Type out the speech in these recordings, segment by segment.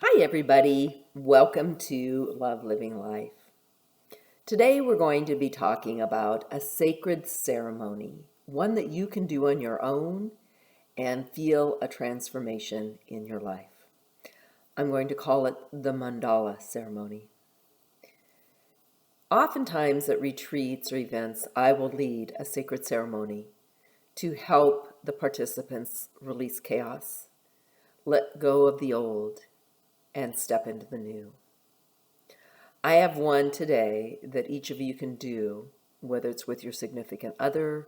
Hi, everybody. Welcome to Love Living Life. Today, we're going to be talking about a sacred ceremony, one that you can do on your own and feel a transformation in your life. I'm going to call it the Mandala Ceremony. Oftentimes, at retreats or events, I will lead a sacred ceremony to help the participants release chaos, let go of the old, and step into the new. I have one today that each of you can do, whether it's with your significant other,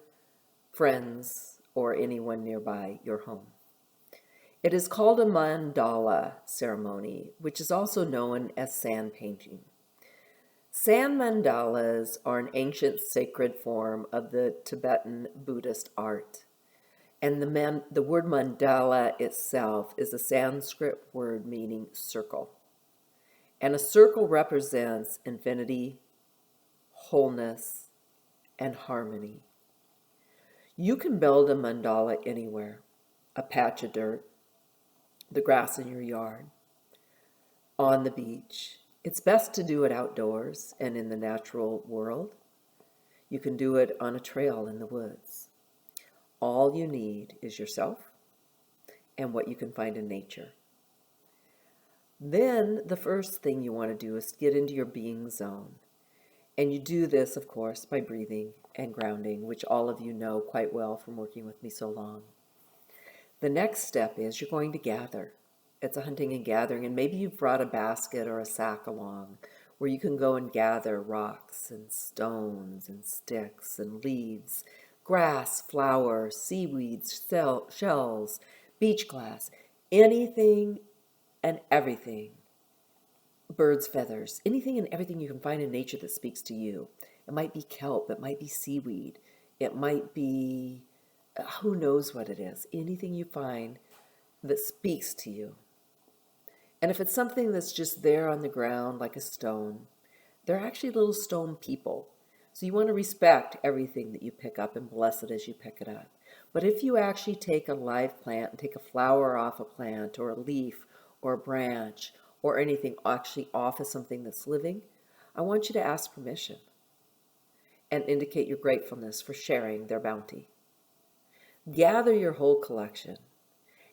friends, or anyone nearby your home. It is called a mandala ceremony, which is also known as sand painting. Sand mandalas are an ancient sacred form of the Tibetan Buddhist art. And the word mandala itself is a Sanskrit word meaning circle. And a circle represents infinity, wholeness, and harmony. You can build a mandala anywhere, a patch of dirt, the grass in your yard, on the beach. It's best to do it outdoors and in the natural world. You can do it on a trail in the woods. All you need is yourself and what you can find in nature. Then the first thing you want to do is get into your being zone. And you do this, of course, by breathing and grounding, which all of you know quite well from working with me so long. The next step is you're going to gather. It's a hunting and gathering, and maybe you've brought a basket or a sack along where you can go and gather rocks and stones and sticks and leaves, grass, flowers, seaweeds, shells, beach glass, anything and everything. Birds' feathers, anything and everything you can find in nature that speaks to you. It might be kelp, it might be seaweed, it might be, who knows what it is. Anything you find that speaks to you. And if it's something that's just there on the ground like a stone, they're actually little stone people. So you want to respect everything that you pick up and bless it as you pick it up. But if you actually take a live plant and take a flower off a plant or a leaf or a branch or anything actually off of something that's living, I want you to ask permission and indicate your gratefulness for sharing their bounty. Gather your whole collection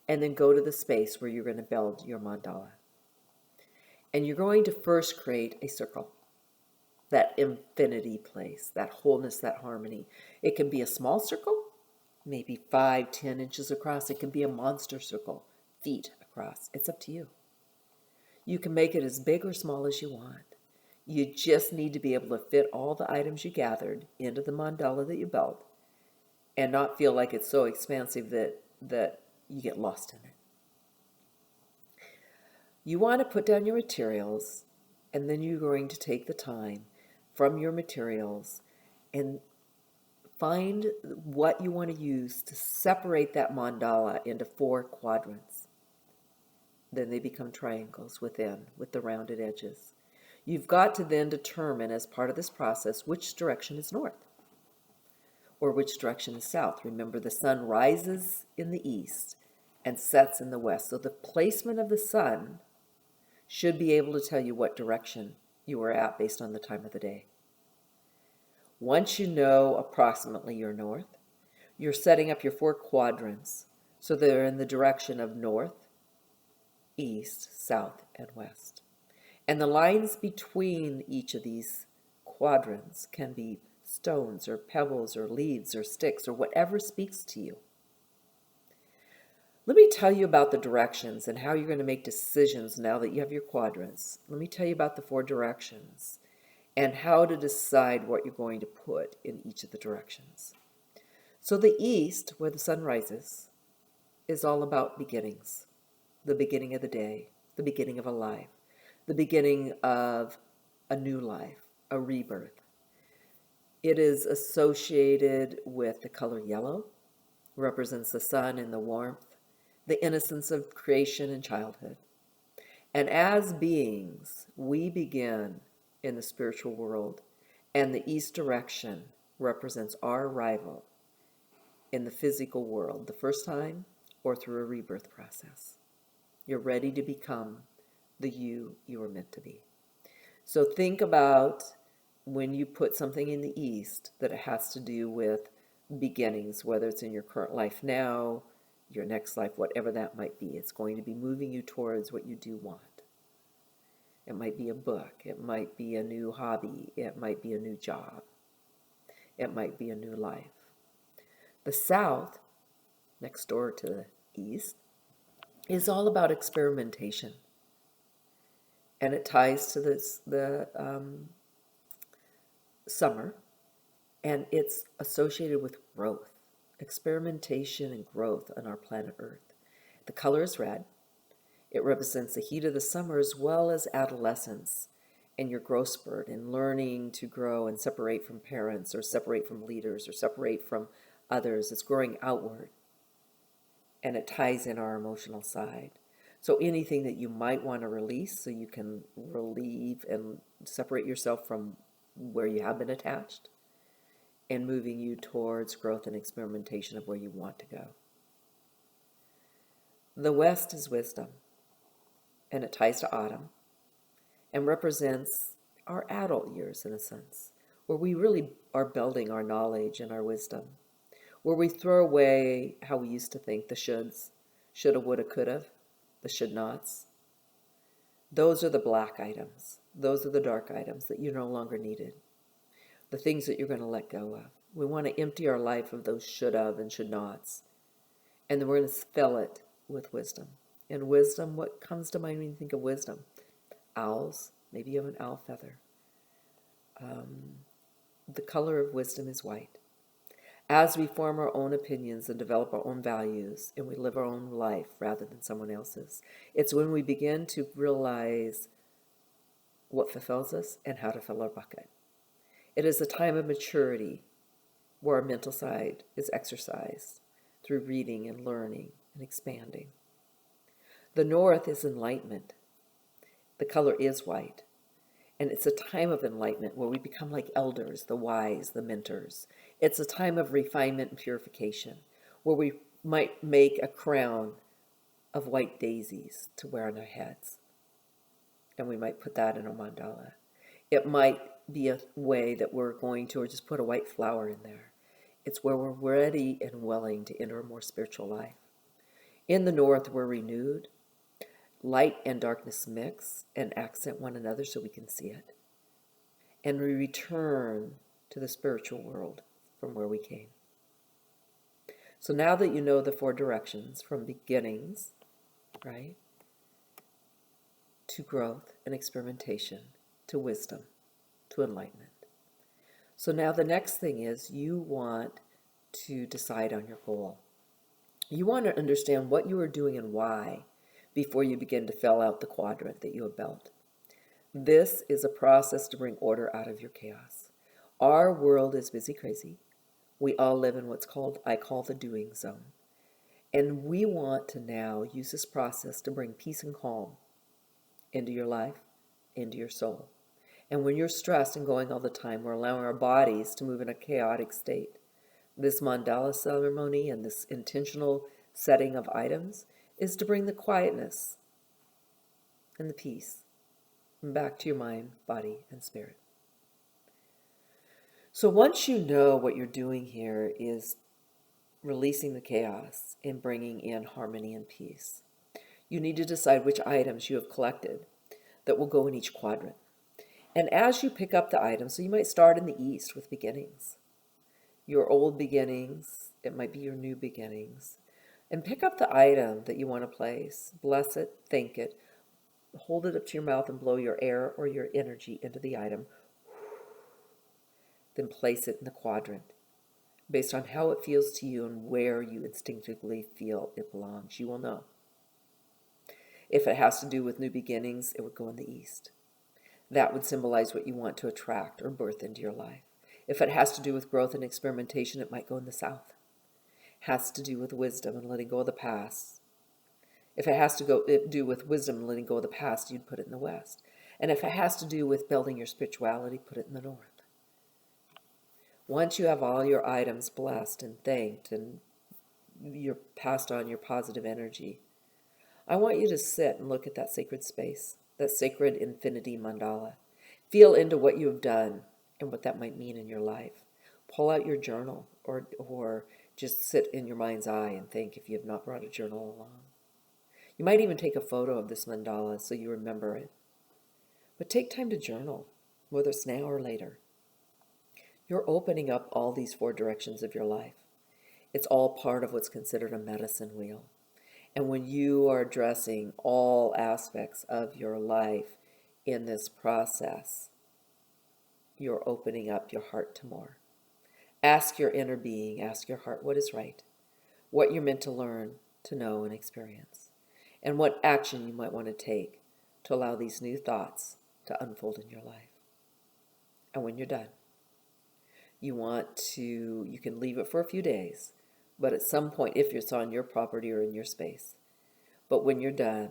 and then go to the space where you're going to build your mandala. And you're going to first create a circle, that infinity place, that wholeness, that harmony. It can be a small circle, maybe 5-10 inches across. It can be a monster circle, feet across. It's up to you. You can make it as big or small as you want. You just need to be able to fit all the items you gathered into the mandala that you built and not feel like it's so expansive that you get lost in it. You want to put down your materials, and then you're going to take the time from your materials and find what you want to use to separate that mandala into 4 quadrants. Then they become triangles within, with the rounded edges. You've got to then determine as part of this process which direction is north or which direction is south. Remember, the sun rises in the east and sets in the west. So the placement of the sun should be able to tell you what direction you are at based on the time of the day. Once you know approximately your north, you're setting up your 4 quadrants so they're in the direction of north, east, south, and west. And the lines between each of these quadrants can be stones or pebbles or leaves or sticks or whatever speaks to you. Let me tell you about the directions and how you're going to make decisions now that you have your quadrants. Let me tell you about the 4 directions and how to decide what you're going to put in each of the directions. So the east, where the sun rises, is all about beginnings. The beginning of the day, the beginning of a life, the beginning of a new life, a rebirth. It is associated with the color yellow, represents the sun and the warmth, the innocence of creation and childhood. And as beings, we begin in the spiritual world, and the east direction represents our arrival in the physical world, the first time or through a rebirth process. You're ready to become the you were meant to be. So think about when you put something in the East that it has to do with beginnings, whether it's in your current life now, your next life, whatever that might be. It's going to be moving you towards what you do want. It might be a book. It might be a new hobby. It might be a new job. It might be a new life. The South, next door to the East, is all about experimentation. And it ties to the summer, and it's associated with growth, experimentation and growth on our planet Earth. The color is red. It represents the heat of the summer as well as adolescence and your growth spurt and learning to grow and separate from parents or separate from leaders or separate from others. It's growing outward, and it ties in our emotional side. So anything that you might want to release so you can relieve and separate yourself from where you have been attached and moving you towards growth and experimentation of where you want to go. The West is wisdom, and it ties to autumn and represents our adult years in a sense, where we really are building our knowledge and our wisdom, where we throw away how we used to think, the shoulds, shoulda, woulda, coulda, the should nots. Those are the black items. Those are the dark items that you no longer needed. The things that you're going to let go of. We want to empty our life of those should have and should nots. And then we're going to fill it with wisdom. And wisdom, what comes to mind when you think of wisdom? Owls. Maybe you have an owl feather. The color of wisdom is white. As we form our own opinions and develop our own values, and we live our own life rather than someone else's, it's when we begin to realize what fulfills us and how to fill our bucket. It is a time of maturity where our mental side is exercised through reading and learning and expanding. The North is enlightenment. The color is white. And it's a time of enlightenment where we become like elders, the wise, the mentors. It's a time of refinement and purification where we might make a crown of white daisies to wear on our heads. And we might put that in a mandala. It might be a way that we're going to, or just put a white flower in there. It's where we're ready and willing to enter a more spiritual life. In the North, we're renewed. Light and darkness mix and accent one another so we can see it. And we return to the spiritual world from where we came. So now that you know the four directions from beginnings, right, to growth and experimentation, to wisdom, to enlightenment. So now the next thing is you want to decide on your goal. You want to understand what you are doing and why before you begin to fill out the quadrant that you have built. This is a process to bring order out of your chaos. Our world is busy crazy. We all live in what's called, I call the doing zone. And we want to now use this process to bring peace and calm into your life, into your soul. And when you're stressed and going all the time, we're allowing our bodies to move in a chaotic state. This mandala ceremony and this intentional setting of items is to bring the quietness and the peace back to your mind, body, and spirit. So once you know what you're doing here is releasing the chaos and bringing in harmony and peace, you need to decide which items you have collected that will go in each quadrant. And as you pick up the items, so you might start in the East with beginnings, your old beginnings, it might be your new beginnings, and pick up the item that you want to place, bless it, thank it, hold it up to your mouth and blow your air or your energy into the item, then place it in the quadrant based on how it feels to you and where you instinctively feel it belongs. You will know. If it has to do with new beginnings, it would go in the East. That would symbolize what you want to attract or birth into your life. If it has to do with growth and experimentation, it might go in the South. Has to do with wisdom and letting go of the past. If it has to do with wisdom and letting go of the past, you'd put it in the West. And if it has to do with building your spirituality, put it in the North. Once you have all your items blessed and thanked and you're passed on your positive energy, I want you to sit and look at that sacred space that sacred infinity mandala. Feel into what you have done and what that might mean in your life. Pull out your journal or just sit in your mind's eye and think if you have not brought a journal along. You might even take a photo of this mandala so you remember it. But take time to journal, whether it's now or later. You're opening up all these 4 directions of your life. It's all part of what's considered a medicine wheel. And when you are addressing all aspects of your life in this process, you're opening up your heart to more. Ask your inner being, ask your heart what is right, what you're meant to learn, to know, and experience, and what action you might want to take to allow these new thoughts to unfold in your life. And when you're done, you can leave it for a few days, but at some point, if it's on your property or in your space, but when you're done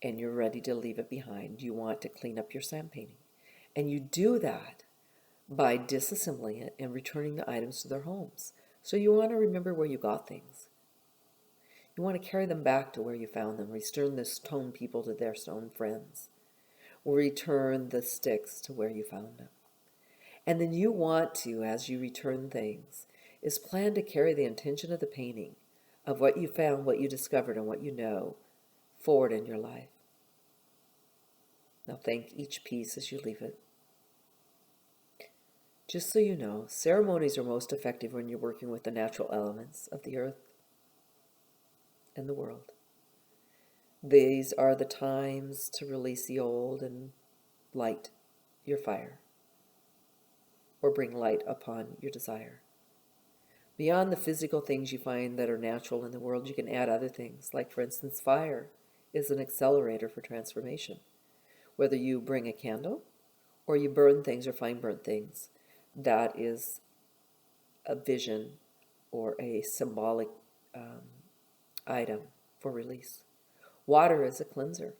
and you're ready to leave it behind, you want to clean up your sand painting. And you do that by disassembling it and returning the items to their homes. So you want to remember where you got things. You want to carry them back to where you found them. Return the stone people to their stone friends. Return the sticks to where you found them. And then you want to, as you return things, is plan to carry the intention of the painting, of what you found, what you discovered, and what you know, forward in your life. Now thank each piece as you leave it. Just so you know, ceremonies are most effective when you're working with the natural elements of the earth and the world. These are the times to release the old and light your fire, or bring light upon your desire. Beyond the physical things you find that are natural in the world, you can add other things, like for instance, fire is an accelerator for transformation. Whether you bring a candle or you burn things or find burnt things, that is a vision or a symbolic item for release. Water is a cleanser.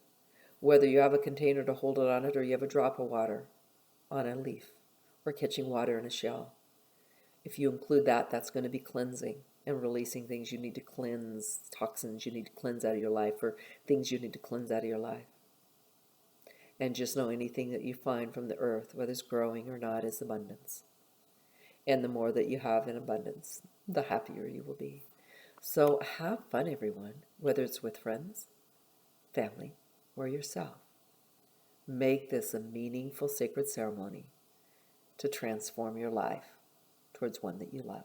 Whether you have a container to hold it on it or you have a drop of water on a leaf or catching water in a shell. If you include that, that's going to be cleansing and releasing things you need to cleanse, toxins you need to cleanse out of your life, or things you need to cleanse out of your life. And just know anything that you find from the earth, whether it's growing or not, is abundance. And the more that you have in abundance, the happier you will be. So have fun, everyone, whether it's with friends, family, or yourself. Make this a meaningful sacred ceremony to transform your life towards one that you love.